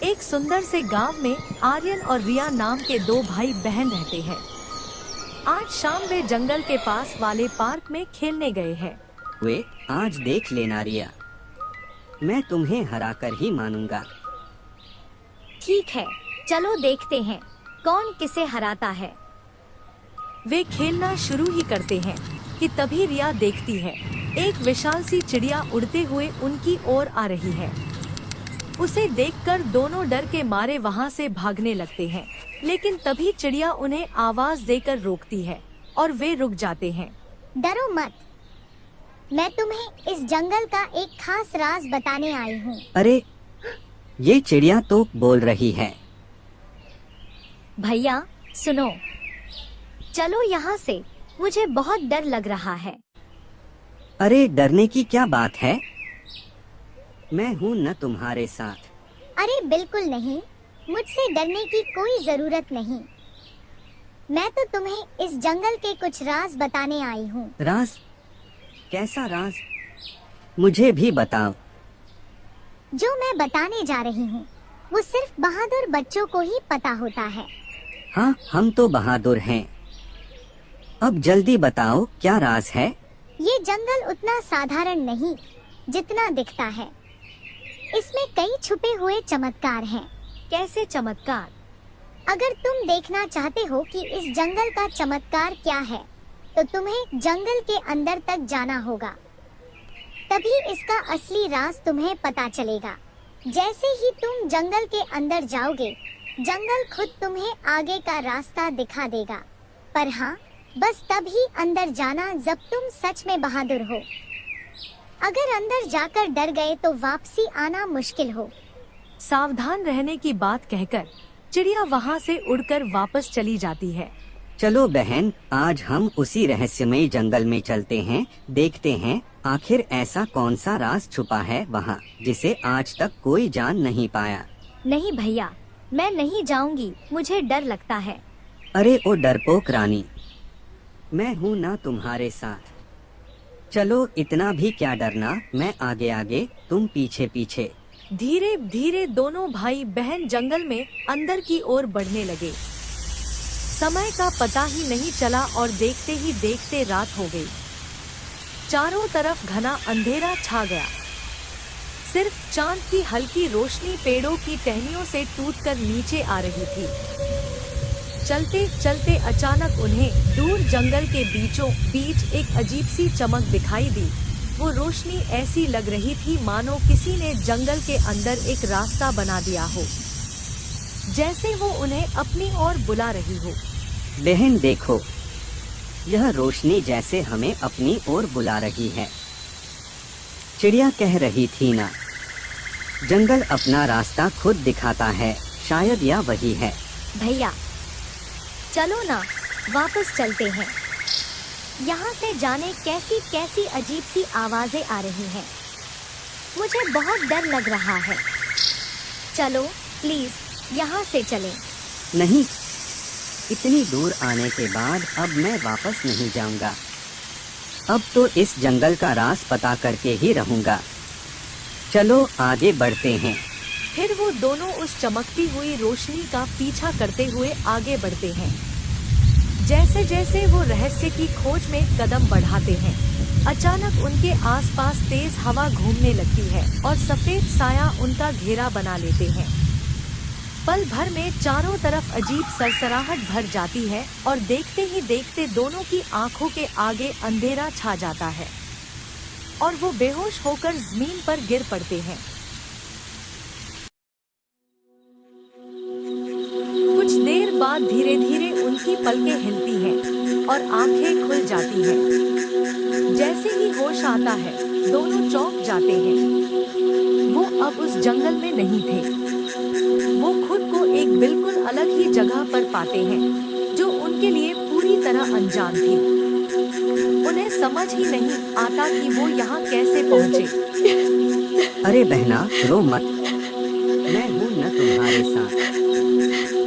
एक सुंदर से गांव में आर्यन और रिया नाम के दो भाई बहन रहते हैं। आज शाम वे जंगल के पास वाले पार्क में खेलने गए हैं। वे आज देख लेना रिया, मैं तुम्हें हराकर ही मानूंगा। ठीक है, चलो देखते हैं कौन किसे हराता है। वे खेलना शुरू ही करते हैं कि तभी रिया देखती है एक विशाल सी चिड़िया उड़ते हुए उनकी ओर आ रही है। उसे देखकर दोनों डर के मारे वहां से भागने लगते हैं, लेकिन तभी चिड़िया उन्हें आवाज देकर रोकती है और वे रुक जाते हैं। डरो मत, मैं तुम्हें इस जंगल का एक खास राज बताने आई हूँ। अरे, ये चिड़िया तो बोल रही है। भैया सुनो, चलो यहाँ से, मुझे बहुत डर लग रहा है। अरे डरने की क्या बात है, मैं हूँ न तुम्हारे साथ। अरे बिल्कुल नहीं, मुझसे डरने की कोई जरूरत नहीं। मैं तो तुम्हें इस जंगल के कुछ राज बताने आई हूँ। राज? कैसा राज? मुझे भी बताओ। जो मैं बताने जा रही हूँ वो सिर्फ बहादुर बच्चों को ही पता होता है। हाँ, हम तो बहादुर हैं। अब जल्दी बताओ, क्या राज है? ये जंगल उतना साधारण नहीं जितना दिखता है। इसमें कई छुपे हुए चमत्कार हैं। कैसे चमत्कार? अगर तुम देखना चाहते हो कि इस जंगल का चमत्कार क्या है, तो तुम्हें जंगल के अंदर तक जाना होगा। तभी इसका असली राज तुम्हें पता चलेगा। जैसे ही तुम जंगल के अंदर जाओगे, जंगल खुद तुम्हें आगे का रास्ता दिखा देगा। पर हाँ, बस तभी अंदर जाना जब तुम सच में बहादुर हो। अगर अंदर जाकर डर गए तो वापसी आना मुश्किल हो। सावधान रहने की बात कहकर चिड़िया वहाँ से उड़कर वापस चली जाती है। चलो बहन, आज हम उसी रहस्यमय जंगल में चलते हैं। देखते हैं आखिर ऐसा कौन सा राज छुपा है वहाँ, जिसे आज तक कोई जान नहीं पाया। नहीं भैया, मैं नहीं जाऊंगी, मुझे डर लगता है। अरे ओ डरपोक रानी, मैं हूँ ना तुम्हारे साथ। चलो, इतना भी क्या डरना, मैं आगे आगे, तुम पीछे पीछे। धीरे धीरे दोनों भाई बहन जंगल में अंदर की ओर बढ़ने लगे। समय का पता ही नहीं चला और देखते ही देखते रात हो गई। चारों तरफ घना अंधेरा छा गया। सिर्फ चांद की हल्की रोशनी पेड़ों की टहनियों से टूटकर नीचे आ रही थी। चलते चलते अचानक उन्हें दूर जंगल के बीचों बीच एक अजीब सी चमक दिखाई दी। वो रोशनी ऐसी लग रही थी मानो किसी ने जंगल के अंदर एक रास्ता बना दिया हो, जैसे वो उन्हें अपनी ओर बुला रही हो। बहन देखो, यह रोशनी जैसे हमें अपनी ओर बुला रही है। चिड़िया कह रही थी ना, जंगल अपना रास्ता खुद दिखाता है, शायद यह वही है। भैया चलो ना, वापस चलते हैं। यहाँ से जाने कैसी कैसी अजीब सी आवाजें आ रही हैं। मुझे बहुत डर लग रहा है। चलो प्लीज, यहाँ से चलें। नहीं, इतनी दूर आने के बाद अब मैं वापस नहीं जाऊंगा। अब तो इस जंगल का राज पता करके ही रहूंगा। चलो आगे बढ़ते हैं। फिर वो दोनों उस चमकती हुई रोशनी का पीछा करते हुए आगे बढ़ते हैं। जैसे जैसे वो रहस्य की खोज में कदम बढ़ाते हैं, अचानक उनके आसपास तेज हवा घूमने लगती है और सफेद साया उनका घेरा बना लेते हैं। पल भर में चारों तरफ अजीब सरसराहट भर जाती है और देखते ही देखते दोनों की आंखों के आगे अंधेरा छा जाता है और वो बेहोश होकर जमीन पर गिर पड़ते हैं। कुछ देर बाद धीरे धीरे उनकी पलकें हिलती हैं और आंखें खुल जाती हैं। जैसे ही होश आता है, दोनों चौंक जाते हैं। वो अब उस जंगल में नहीं थे। वो खुद को एक बिल्कुल अलग ही जगह पर पाते हैं, जो उनके लिए पूरी तरह अनजान थी। उन्हें समझ ही नहीं आता कि वो यहाँ कैसे पहुँचे। अरे बहना, रो मत, मैं हूँ न तुम्हारे साथ।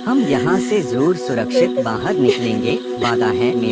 हम यहाँ से जरूर सुरक्षित बाहर निकलेंगे, वादा है मेरा।